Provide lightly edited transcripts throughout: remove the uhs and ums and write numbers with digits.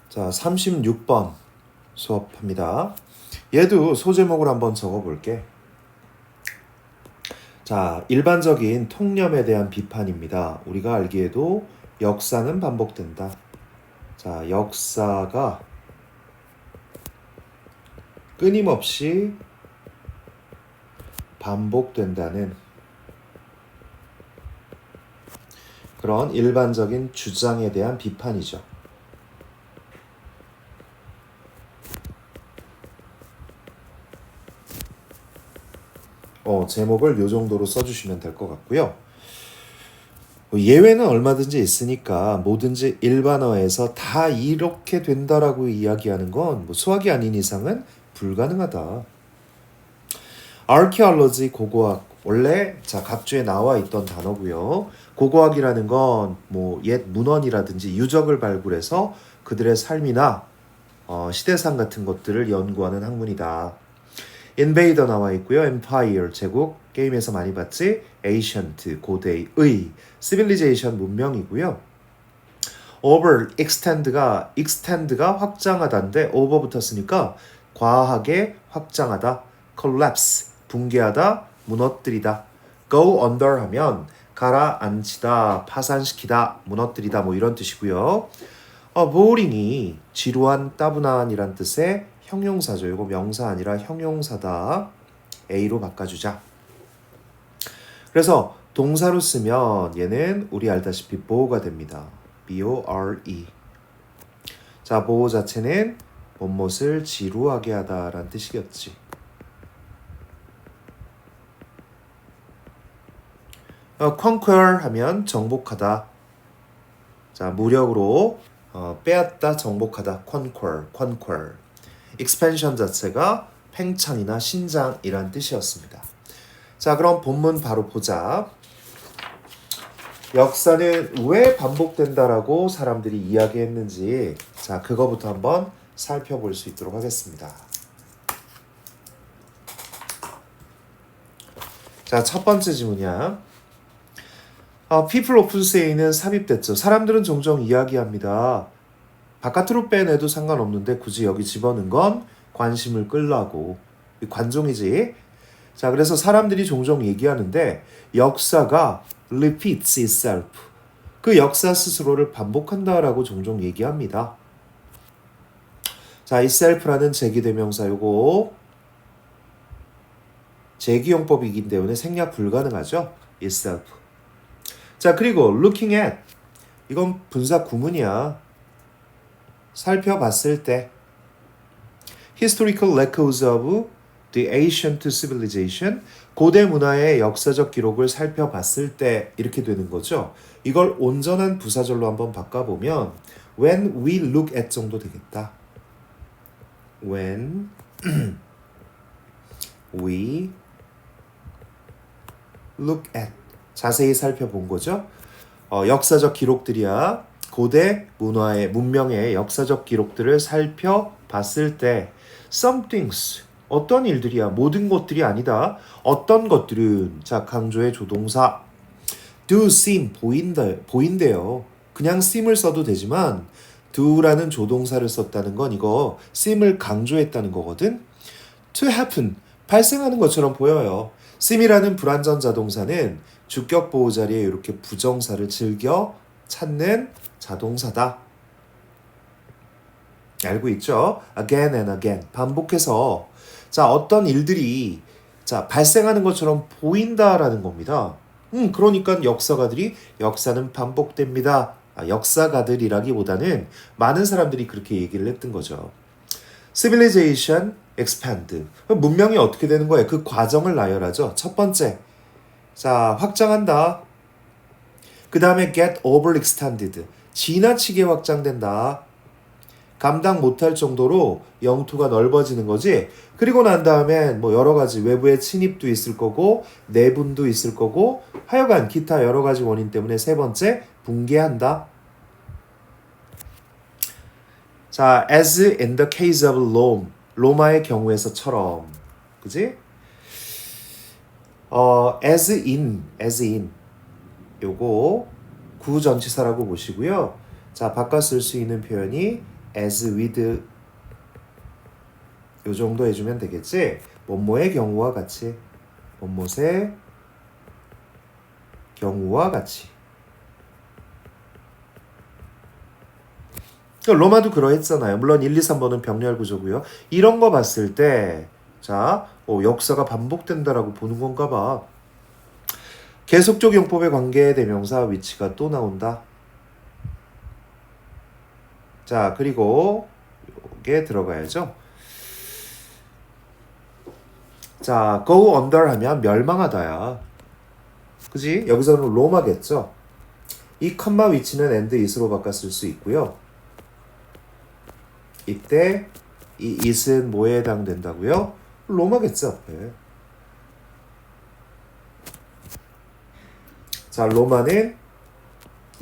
자, 36번 수업합니다. 얘도 소제목을 한번 적어볼게. 자, 일반적인 통념에 대한 비판입니다. 우리가 알기에도 역사는 반복된다. 자, 역사가 끊임없이 반복된다는 그런 일반적인 주장에 대한 비판이죠. 제목을 요 정도로 써주시면 될 것 같고요. 예외는 얼마든지 있으니까 뭐든지 일반어에서 다 이렇게 된다라고 이야기하는 건 수학이 아닌 이상은 불가능하다. archaeology 고고학 원래 각주에 나와 있던 단어고요. 고고학이라는 건 옛 문헌이라든지 유적을 발굴해서 그들의 삶이나 시대상 같은 것들을 연구하는 학문이다. 인베이더 나와 있고요. empire 제국 게임에서 많이 봤지. ancient 고대의 civilization 문명이고요. over extend가 확장하다인데 over 붙었으니까 과하게 확장하다. collapse 붕괴하다, 무너뜨리다. go under 하면 가라앉히다, 파산시키다, 무너뜨리다 이런 뜻이고요. boring이 지루한, 따분한이란 뜻의 형용사죠. 이거 명사 아니라 형용사다. A로 바꿔주자. 그래서 동사로 쓰면 얘는 우리 알다시피 bore가 됩니다. B-O-R-E. 자, bore 자체는 무엇을 지루하게 하다라는 뜻이겠지. conquer 하면 정복하다. 자, 무력으로 빼앗다, 정복하다. conquer. expansion 자체가 팽창이나 신장이란 뜻이었습니다. 자, 그럼 본문 바로 보자. 역사는 왜 반복된다라고 사람들이 이야기했는지 자, 그거부터 한번 살펴볼 수 있도록 하겠습니다. 자, 첫 번째 질문이야. people often say는 삽입됐죠. 사람들은 종종 이야기합니다. 바깥으로 빼내도 상관없는데 굳이 여기 집어넣은 건 관심을 끌라고. 관종이지. 자, 그래서 사람들이 종종 얘기하는데 역사가 repeats itself. 그 역사 스스로를 반복한다라고 종종 얘기합니다. 자, itself라는 제기대명사 요거 제기용법이기 때문에 생략 불가능하죠. itself. 자, 그리고 looking at 이건 분사 구문이야. 살펴봤을 때 historical records of the ancient civilization 고대 문화의 역사적 기록을 살펴봤을 때 이렇게 되는 거죠. 이걸 온전한 부사절로 한번 바꿔보면 when we look at 정도 되겠다. when we look at 자세히 살펴본 거죠. 역사적 기록들이야. 고대 문명의 역사적 기록들을 살펴봤을 때 some things 어떤 일들이야. 모든 것들이 아니다. 어떤 것들은 자, 강조의 조동사 do seem 보인대요. 그냥 seem을 써도 되지만 do라는 조동사를 썼다는 건 이거 seem을 강조했다는 거거든. to happen 발생하는 것처럼 보여요. seem이라는 불완전 자동사는 주격 보호 자리에 이렇게 부정사를 즐겨 찾는 자동사다. 알고 있죠? again and again 반복해서 자, 어떤 일들이 자, 발생하는 것처럼 보인다라는 겁니다. 그러니까 역사가들이 역사는 반복됩니다. 역사가들이라기보다는 많은 사람들이 그렇게 얘기를 했던 거죠. civilization expand 문명이 어떻게 되는 거예요? 그 과정을 나열하죠. 첫 번째 자, 확장한다. 그 다음에 get overextended 지나치게 확장된다. 감당 못할 정도로 영토가 넓어지는 거지. 그리고 난 다음엔 여러 가지 외부의 침입도 있을 거고 내분도 있을 거고 하여간 기타 여러 가지 원인 때문에 세 번째 붕괴한다. 자, as in the case of Rome 로마의 경우에서처럼 그지? as in 요거 구전치사라고 보시고요. 자, 바꿔 쓸 수 있는 표현이 as with 요 정도 해주면 되겠지? 뭐뭐의 경우와 같이 뭐뭐의 경우와 같이 로마도 그러했잖아요. 물론 1, 2, 3번은 병렬 구조고요. 이런 거 봤을 때 자, 역사가 반복된다라고 보는 건가 봐. 계속적 용법의 관계 대명사 위치가 또 나온다. 자, 그리고 이게 들어가야죠. 자, go under 하면 멸망하다야. 그지? 여기서는 로마겠죠. 이 컴마 위치는 and is로 바꿔 쓸 수 있고요. 이때 이 it은 뭐에 해당된다고요? 로마겠죠, 앞에. 자, 로마는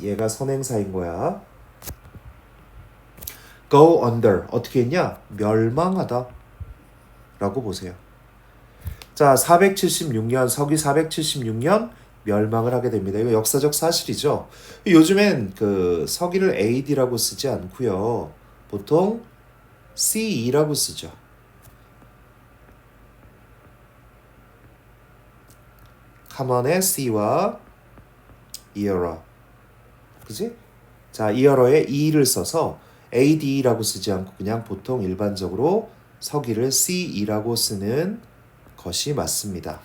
얘가 선행사인 거야. go under 어떻게 했냐? 멸망하다 라고 보세요. 자, 476년 서기 476년 멸망을 하게 됩니다. 이거 역사적 사실이죠. 요즘엔 그 서기를 AD라고 쓰지 않고요. 보통 CE라고 쓰죠. common C와 era. 그지? 자, era에 E를 써서 AD라고 쓰지 않고 그냥 보통 일반적으로 서기를 CE라고 쓰는 것이 맞습니다.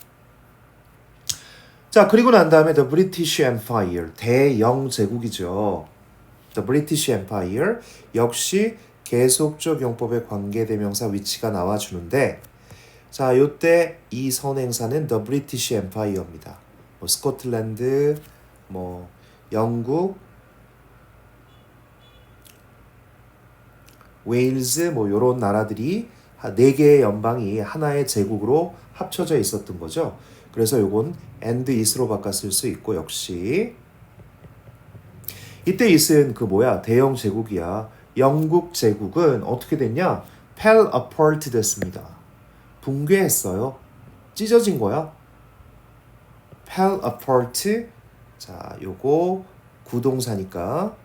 자, 그리고 난 다음에 The British Empire, 대영 제국이죠. The British Empire 역시 계속적 용법의 관계대명사 위치가 나와주는데 자, 요때 이 선행사는 The British Empire입니다. 뭐 스코틀랜드, 뭐 영국, 웨일즈 뭐 요런 나라들이 4개의 연방이 하나의 제국으로 합쳐져 있었던 거죠. 그래서 요건 and is로 바꿔 쓸 수 있고 역시 이때 is은 그 뭐야? 대영 제국이야. 영국 제국은 어떻게 됐냐? fell apart 됐습니다. 붕괴했어요. 찢어진 거야. fell apart. 자, 요거 구동사니까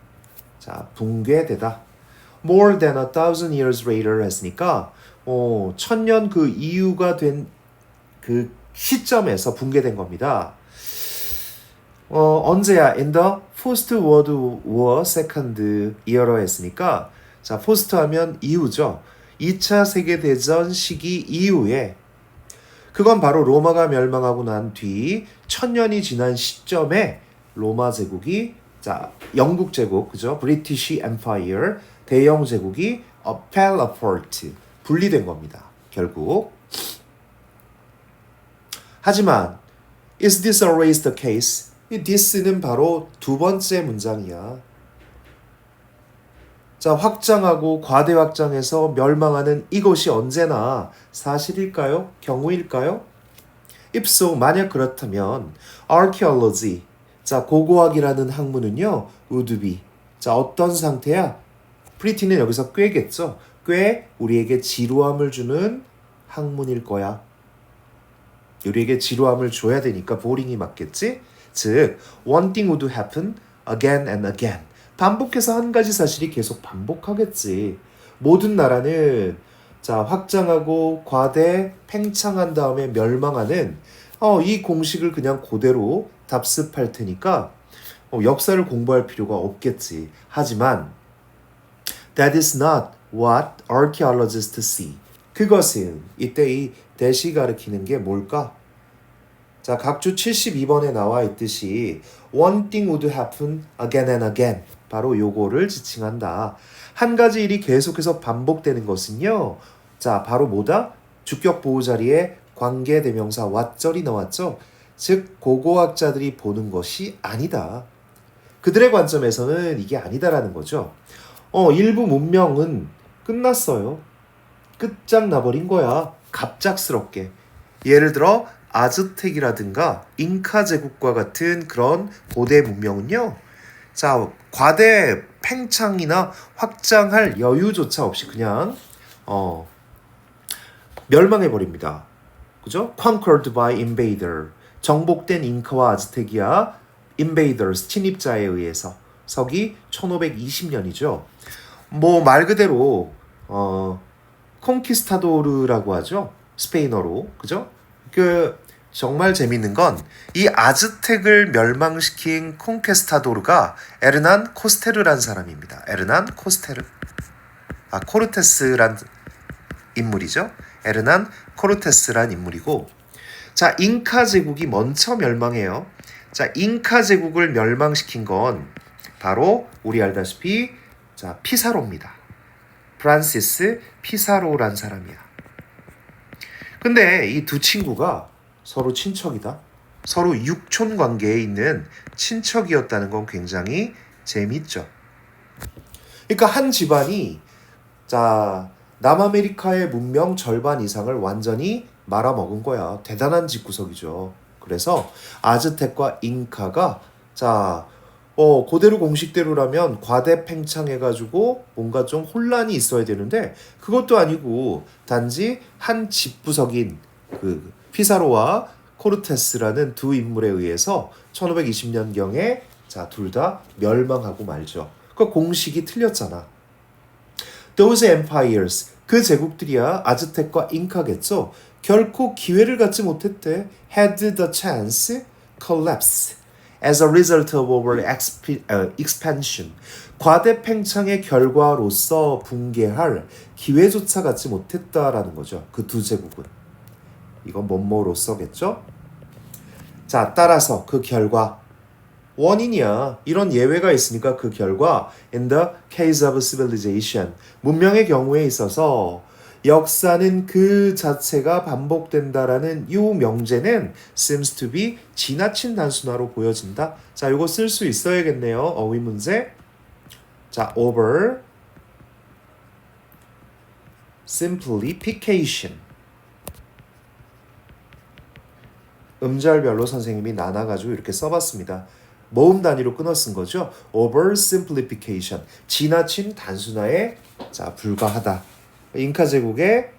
자, 붕괴되다. more than 1,000 years later 했으니까 1000년 그 이후가 된 그 시점에서 붕괴된 겁니다. 언제야? In the First World War Second Year로 했으니까 자, First 하면 이후죠. 2차 세계대전 시기 이후에 그건 바로 로마가 멸망하고 난 뒤 1000년이 지난 시점에 로마 제국이 자, 영국 제국, 그죠? British Empire 대영 제국이 fell apart 분리된 겁니다. 결국 하지만 is this always the case? 이 this는 바로 두 번째 문장이야. 자, 확장하고 과대 확장해서 멸망하는 이것이 언제나 사실일까요? 경우일까요? If so, 만약 그렇다면 archaeology, 자, 고고학이라는 학문은요, would be, 자, 어떤 상태야? pretty는 여기서 꽤겠죠? 꽤 우리에게 지루함을 주는 학문일 거야. 우리에게 지루함을 줘야 되니까 boring이 맞겠지? 즉, one thing would happen again and again. 반복해서 한 가지 사실이 계속 반복하겠지. 모든 나라는 자, 확장하고 과대 팽창한 다음에 멸망하는 이 공식을 그냥 그대로 답습할 테니까 역사를 공부할 필요가 없겠지. 하지만 that is not what archaeologists see. 그것은 이때 이 that이 가리키는 게 뭘까? 자, 각주 72번에 나와 있듯이 one thing would happen again and again. 바로 요거를 지칭한다. 한 가지 일이 계속해서 반복되는 것은요. 자, 바로 뭐다? 주격 보호 자리에 관계 대명사 what절이 나왔죠. 즉 고고학자들이 보는 것이 아니다. 그들의 관점에서는 이게 아니다라는 거죠. 일부 문명은 끝났어요. 끝장나버린 거야. 갑작스럽게. 예를 들어 아즈텍이라든가 잉카 제국과 같은 그런 고대 문명은요. 자, 과대 팽창이나 확장할 여유조차 없이 그냥 멸망해버립니다. 그죠? Conquered by invader. 정복된 잉카와 아즈텍이야 invaders, 침입자에 의해서 서기 1520년이죠. 뭐 말 그대로 콩키스타도르라고 하죠. 스페인어로. 그죠? 그 정말 재밌는 건 이 아즈텍을 멸망시킨 콩케스타도르가 에르난 코스테르란 사람입니다. 에르난 코스테르. 코르테스란 인물이죠. 에르난 코르테스란 인물이고, 자, 잉카 제국이 먼저 멸망해요. 자, 잉카 제국을 멸망시킨 건 바로 우리 알다시피 자, 피사로입니다. 프란시스 피사로란 사람이야. 근데 이 두 친구가 서로 친척이다. 서로 육촌 관계에 있는 친척이었다는 건 굉장히 재미있죠. 그러니까 한 집안이 자, 남아메리카의 문명 절반 이상을 완전히 말아먹은 거야. 대단한 집구석이죠. 그래서 아즈텍과 잉카가 자, 그대로 공식대로라면 과대 팽창해가지고 뭔가 좀 혼란이 있어야 되는데 그것도 아니고 단지 한 집구석인 그 피사로와 코르테스라는 두 인물에 의해서 1520년경에 자, 둘 다 멸망하고 말죠. 그 공식이 틀렸잖아. Those empires, 그 제국들이야 아즈텍과 잉카겠죠. 결코 기회를 갖지 못했대. Had the chance, collapse as a result of over expansion. 과대 팽창의 결과로서 붕괴할 기회조차 갖지 못했다라는 거죠. 그 두 제국은. 이건 뭐뭐로서겠죠. 자, 따라서 그 결과 원인이야. 이런 예외가 있으니까 그 결과 in the case of civilization 문명의 경우에 있어서 역사는 그 자체가 반복된다라는 이 명제는 seems to be 지나친 단순화로 보여진다. 자, 이거 쓸 수 있어야겠네요. 어휘 문제. 자, over simplification. 음절별로 선생님이 나눠가지고 이렇게 써봤습니다. 모음 단위로 끊어 쓴 거죠. oversimplification. 지나친 단순화에 자, 불과하다. 잉카 제국의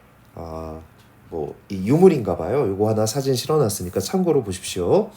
이 유물인가 봐요. 요거 하나 사진 실어놨으니까 참고로 보십시오.